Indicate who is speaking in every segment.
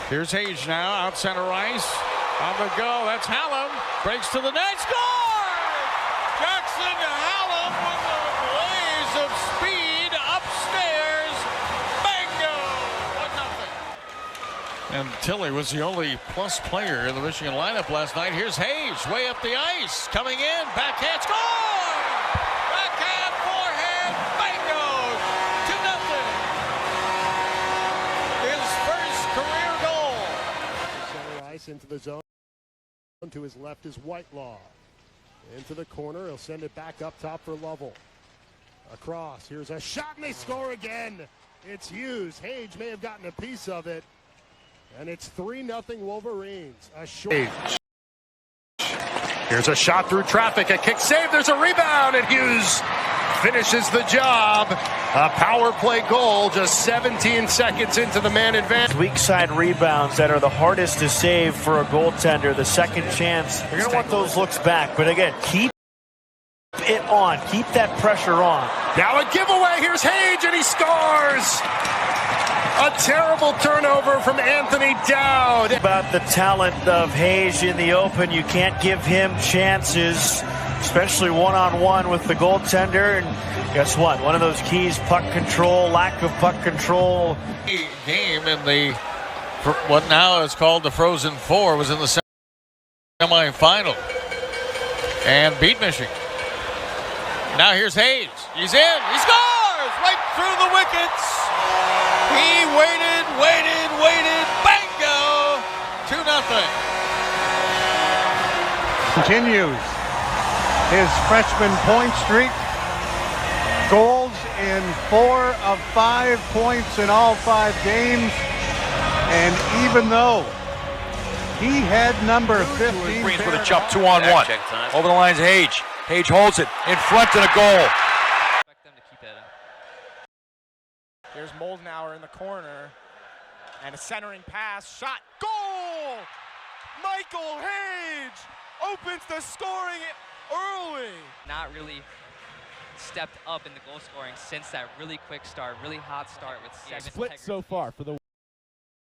Speaker 1: Here's Hage now, out center ice. On the go, that's Hallam. Breaks to the net, scores! Jackson Hallam with a blaze of speed upstairs. Bingo! 1-0. And Tilly was the only plus player in the Michigan lineup last night. Here's Hage, way up the ice. Coming in, backhand, score! Backhand, forehand, bingo! 2-0. His first career goal.
Speaker 2: Center ice into the zone. To his left is Whitelaw. Into the corner, he'll send it back up top for Lovell. Across, here's a shot and they score again. It's Hughes. Hage may have gotten a piece of it. And it's 3-0 Wolverines. A short. Here's a shot through traffic, a kick save, there's a rebound, and Hughes finishes the job. A power play goal just 17 seconds into the man advance.
Speaker 3: Weak side rebounds that are the hardest to save for a goaltender. The second chance, you're going to want those looks back. But again, keep it on. Keep that pressure on.
Speaker 2: Now a giveaway. Here's Hage, and he scores. A terrible turnover from Anthony Dowd.
Speaker 3: About the talent of Hage in the open, you can't give him chances, especially one-on-one with the goaltender. And guess what? One of those keys, puck control, lack of puck control.
Speaker 1: Game in the, what now is called the Frozen Four, was in the semifinal and beat Michigan. Now here's Hage. He's in. He scores right through the wickets. He waited. Bingo! 2-0.
Speaker 4: Continues his freshman point streak. Goals in 4 of 5 points in all 5 games. And even though he had number 15.
Speaker 5: Greens with a jump 2-on-1. Over the lines, Hage. Hage holds it in front and a goal.
Speaker 6: Expect them to keep that up. Here's Moldenauer in the corner. And a centering pass. Shot. Goal! Michael Hage opens the scoring early.
Speaker 7: Not really stepped up in the goal scoring since that really quick start, really hot start with 7.
Speaker 8: Split so far for the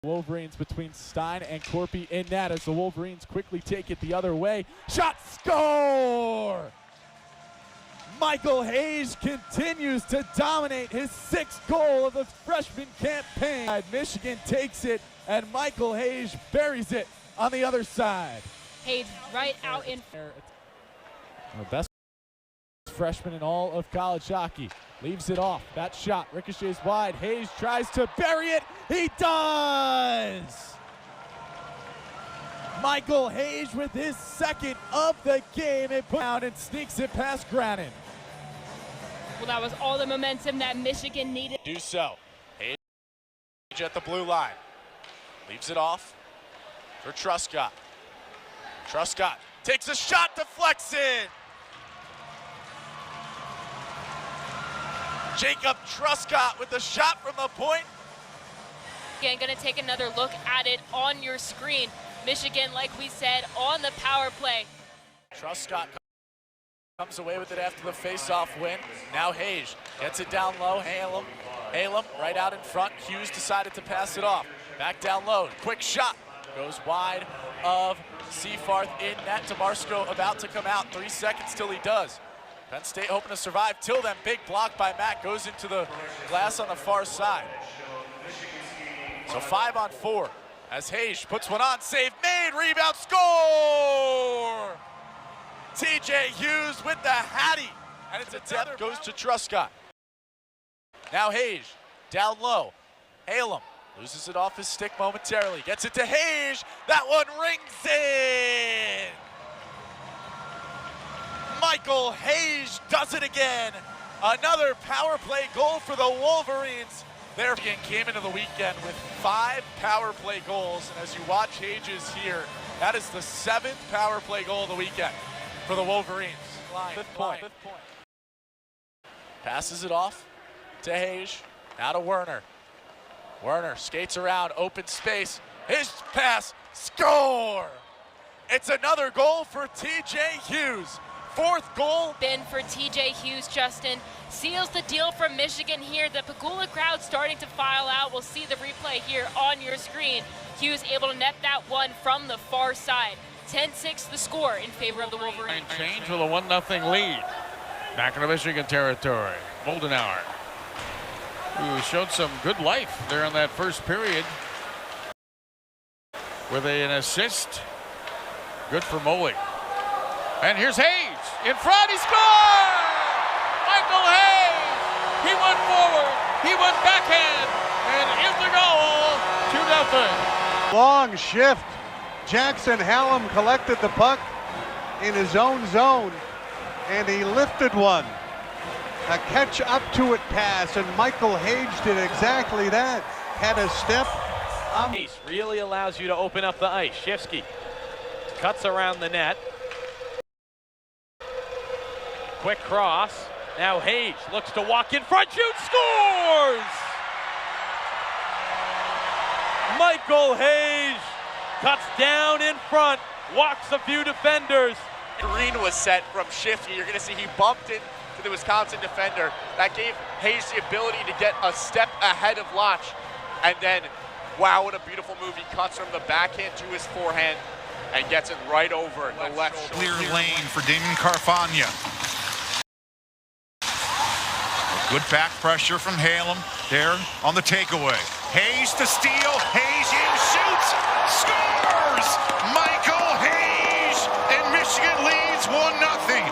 Speaker 8: Wolverines between Stein and Corpy in net as the Wolverines quickly take it the other way. Shot, score! Michael Hage continues to dominate his 6th goal of the freshman campaign. Michigan takes it, and Michael Hage buries it on the other side.
Speaker 9: Hage right out in.
Speaker 8: The best freshman in all of college hockey. Leaves it off. That shot ricochets wide. Hage tries to bury it. He does! Michael Hage with his 2nd of the game. It put out and sneaks it past Grannon.
Speaker 9: Well, that was all the momentum that Michigan needed.
Speaker 6: Do so. Hage at the blue line. Leaves it off for Truscott. Truscott takes a shot, deflects it. Jacob Truscott with the shot from the point.
Speaker 9: Again, going to take another look at it on your screen. Michigan, like we said, on the power play.
Speaker 6: Truscott comes away with it after the face-off win. Now Hage gets it down low. Halem right out in front. Hughes decided to pass it off. Back down low. Quick shot. Goes wide of Seafarth in net. Tomarsko about to come out. 3 seconds till he does. Penn State hoping to survive. Till then, big block by Matt. Goes into the glass on the far side. So 5-on-4 as Hage puts one on. Save made. Rebound. Score! TJ Hughes with the hattie. And it's a depth. Goes to Truscott. Now Hage down low. Halem loses it off his stick momentarily. Gets it to Hage. That one rings in. Michael Hage does it again. Another power play goal for the Wolverines. Their game came into the weekend with 5 power play goals. And as you watch Hage's here, that is the 7th power play goal of the weekend for the Wolverines. 5th point. Passes it off to Hage. Now to Werner. Werner skates around, open space. His pass, score! It's another goal for TJ Hughes. Fourth goal.
Speaker 9: Been for TJ Hughes, Justin. Seals the deal from Michigan here. The Pagula crowd starting to file out. We'll see the replay here on your screen. Hughes able to net that one from the far side. 10-6 the score in favor of the Wolverines.
Speaker 1: Change with a 1-0 lead. Back into Michigan territory. Moldenauer, who showed some good life there in that first period with an assist. Good for Moley. And here's Hage in front. He scored! Michael Hage. He went forward. He went backhand. And in the goal. 2-0.
Speaker 4: Long shift. Jackson Hallam collected the puck in his own zone, and he lifted one. A catch up to it pass, and Michael Hage did exactly that. Had a step.
Speaker 10: Really allows you to open up the ice. Shifsky cuts around the net. Quick cross. Now Hage looks to walk in front, shoots, scores! Michael Hage cuts down in front, walks a few defenders.
Speaker 6: Green was set from Shifty. You're going to see he bumped into the Wisconsin defender. That gave Hage the ability to get a step ahead of Lach. And then, wow, what a beautiful move. He cuts from the backhand to his forehand and gets it right over the left shoulder.
Speaker 11: Clear lane for Damon Carfagna. Good back pressure from Hallam there on the takeaway. Hayes to steal. Hayes in, shoots, scores! Michael Hage, and Michigan leads 1-0.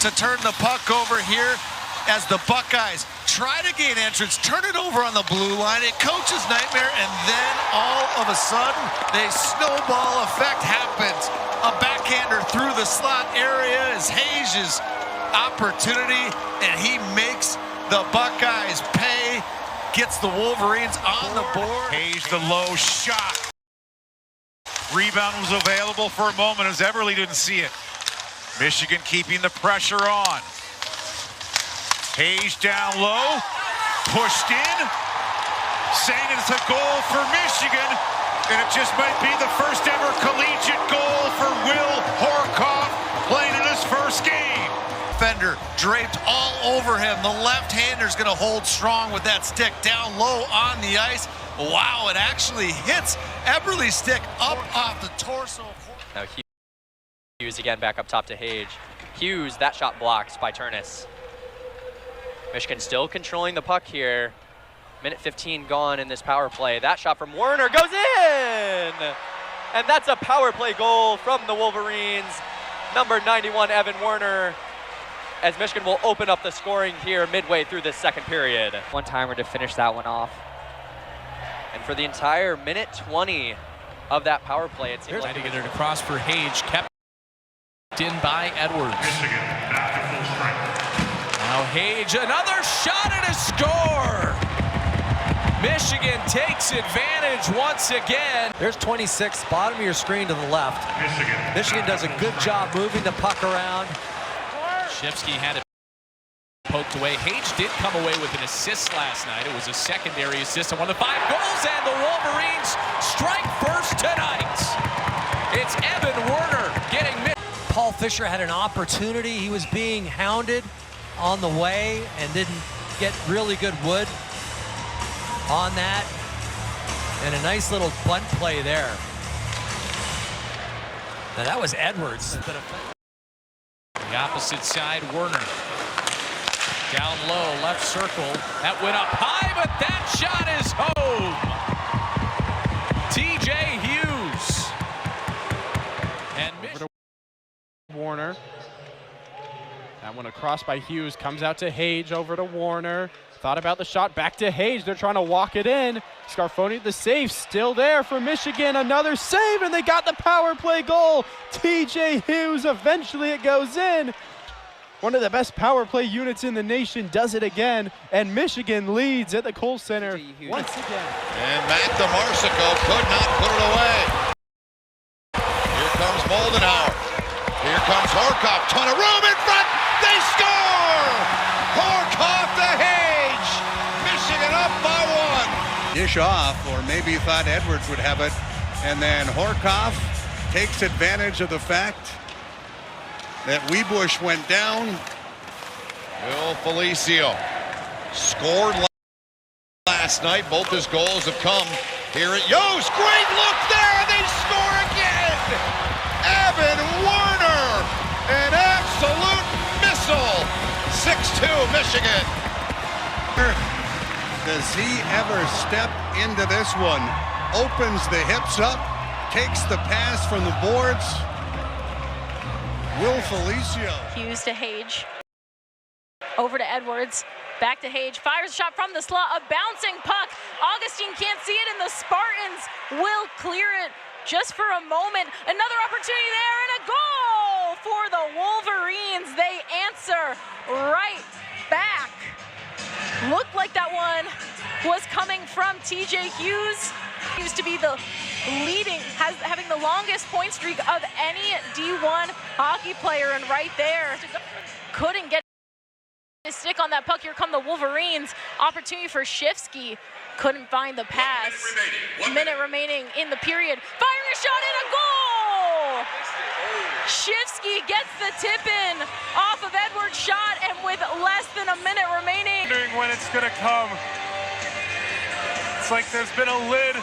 Speaker 12: To turn the puck over here as the Buckeyes try to gain entrance, turn it over on the blue line. It coach's nightmare, and then all of a sudden, the snowball effect happens. A backhander through the slot area is Hage's opportunity, and he makes the Buckeyes pay, gets the Wolverines on the board.
Speaker 11: Hage the low shot. Rebound was available for a moment as Everly didn't see it. Michigan keeping the pressure on. Hage down low, pushed in, saying it's a goal for Michigan, and it just might be the first ever collegiate goal for Will Horkoff playing in his first game.
Speaker 12: Defender draped all over him. The left-hander's going to hold strong with that stick down low on the ice. Wow, it actually hits Eberle's stick up off the torso.
Speaker 7: Now Hughes again back up top to Hage. Hughes, that shot blocked by Turnus. Michigan still controlling the puck here. Minute 15 gone in this power play. That shot from Werner goes in! And that's a power play goal from the Wolverines. Number 91, Evan Werner, as Michigan will open up the scoring here midway through this second period. One-timer to finish that one off. And for the entire minute 20 of that power play, it seems like...
Speaker 5: Trying to get it across for Hage, kept in by Edwards.
Speaker 11: Michigan back to full strength.
Speaker 5: Now Hage, another shot and a score! Michigan takes advantage once again.
Speaker 12: There's 26, bottom of your screen to the left. Michigan does a good job moving the puck around.
Speaker 5: Shifsky had it poked away. Hage did come away with an assist last night. It was a secondary assist on one of the 5 goals, and the Wolverines strike first tonight. It's Evan Werner getting mid.
Speaker 12: Paul Fisher had an opportunity. He was being hounded on the way and didn't get really good wood on that. And a nice little bunt play there. Now that was Edwards.
Speaker 5: The opposite side, Werner. Down low, left circle. That went up high, but that shot is home. TJ Hughes. And
Speaker 8: Warner. That one across by Hughes, comes out to Hage, over to Warner. Thought about the shot, back to Hage. They're trying to walk it in. Scarfoni, the save, still there for Michigan. Another save, and they got the power play goal. TJ Hughes, eventually it goes in. One of the best power play units in the nation does it again, and Michigan leads at the Kohl Center once again.
Speaker 11: And Matt DeMarsico could not put it away. Here comes Moldenauer. Here comes Horkoff. Ton of room in front. They score! Horkoff to Hage. Michigan up by 1.
Speaker 4: Dish off, or maybe you thought Edwards would have it. And then Horkoff takes advantage of the fact that Wiebusch went down.
Speaker 12: Will Felicio scored last night. Both his goals have come here at Yost. Great look there, and they score again. Evan Warner, an absolute missile. 6-2 Michigan.
Speaker 4: Does he ever step into this one? Opens the hips up, takes the pass from the boards. Will Felicio.
Speaker 13: Hughes to Hage. Over to Edwards. Back to Hage. Fires a shot from the slot. A bouncing puck. Augustine can't see it, and the Spartans will clear it just for a moment. Another opportunity there, and a goal for the Wolverines. They answer right back. Looked like that one was coming from TJ Hughes. He used to be the having the longest point streak of any D1 hockey player, and right there, couldn't get his stick on that puck. Here come the Wolverines. Opportunity for Shifsky. Couldn't find the pass. Minute remaining in the period. Firing a shot and a goal! Shifsky gets the tip in off of Edwards' shot, and with less than a minute remaining.
Speaker 14: Wondering when it's gonna come. It's like there's been a lid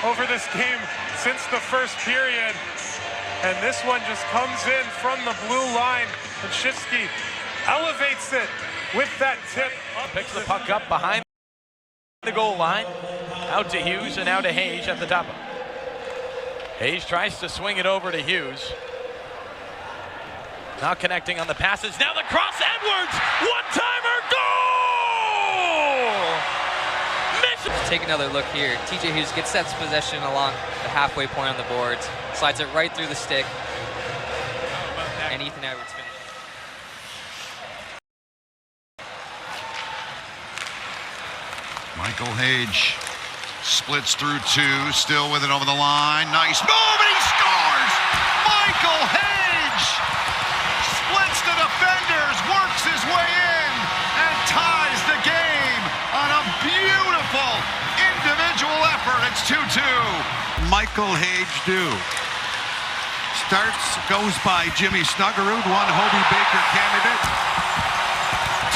Speaker 14: over this game since the first period, and this one just comes in from the blue line, and Shifsky elevates it with that tip.
Speaker 5: Picks the puck up behind the goal line. Out to Hughes and out to Hage at the top. Hage tries to swing it over to Hughes. Not connecting on the passes. Now the cross. Edwards! One-timer goal!
Speaker 7: Take another look here. TJ Hughes gets that possession along the halfway point on the boards. Slides it right through the stick. And Ethan Edwards finishes.
Speaker 11: Michael Hage splits through two, still with it over the line. Nice move, and he scores! Michael Hage splits the defenders, works his way in, and ties the game on a beautiful individual effort. It's 2-2.
Speaker 4: Michael Hage do. Starts, goes by Jimmy Snuggerud, one Hobie Baker candidate.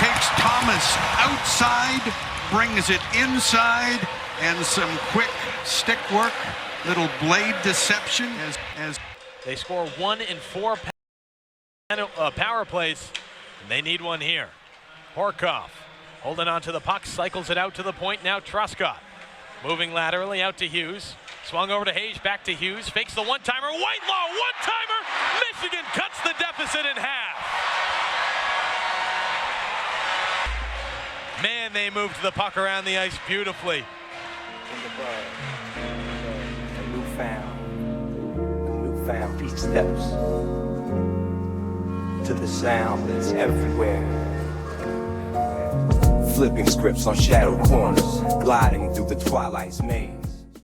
Speaker 4: Takes Thomas outside, brings it inside, and some quick stick work, little blade deception as
Speaker 5: they score 1 in 4 power plays, and they need one here. Horkoff holding on to the puck, cycles it out to the point. Now Truscott moving laterally out to Hughes. Swung over to Hage, back to Hughes, fakes the one-timer. Whitelaw, one-timer! Michigan cuts the deficit in half. Man, they moved the puck around the ice beautifully.
Speaker 15: A newfound beat steps to the sound that's everywhere. Flipping scripts on shadow corners, gliding through the twilight's maze.